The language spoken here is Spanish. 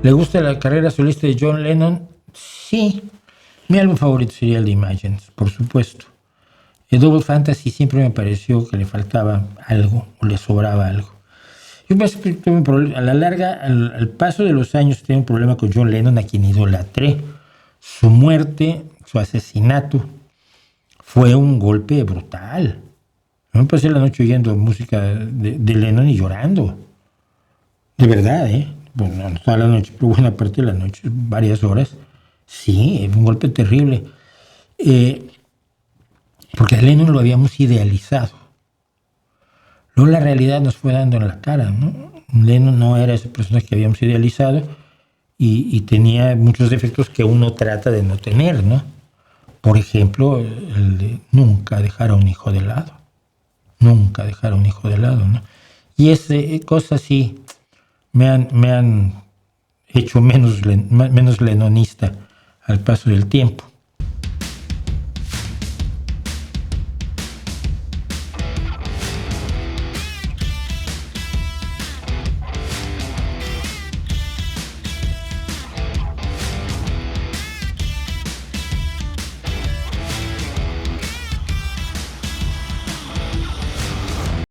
¿Le gusta la carrera solista de John Lennon? Sí. Mi álbum favorito sería el de Imagines, por supuesto. El Double Fantasy siempre me pareció que le faltaba algo o le sobraba algo. Yo pensé que tuve un problema. A la larga, al paso de los años, tenía un problema con John Lennon, a quien idolatré. Su muerte, su asesinato, fue un golpe brutal. Yo me pasé la noche oyendo música de Lennon y llorando. De verdad, ¿eh? Bueno, no toda la noche, pero buena parte de la noche, varias horas. Sí, fue un golpe terrible. Porque a Lennon lo habíamos idealizado. Luego la realidad nos fue dando en la cara, ¿no? Lennon no era esa persona que habíamos idealizado y tenía muchos defectos que uno trata de no tener, ¿no? Por ejemplo, el de nunca dejar a un hijo de lado. Nunca dejar a un hijo de lado, ¿no? Y cosas así me han hecho menos lenonista al paso del tiempo.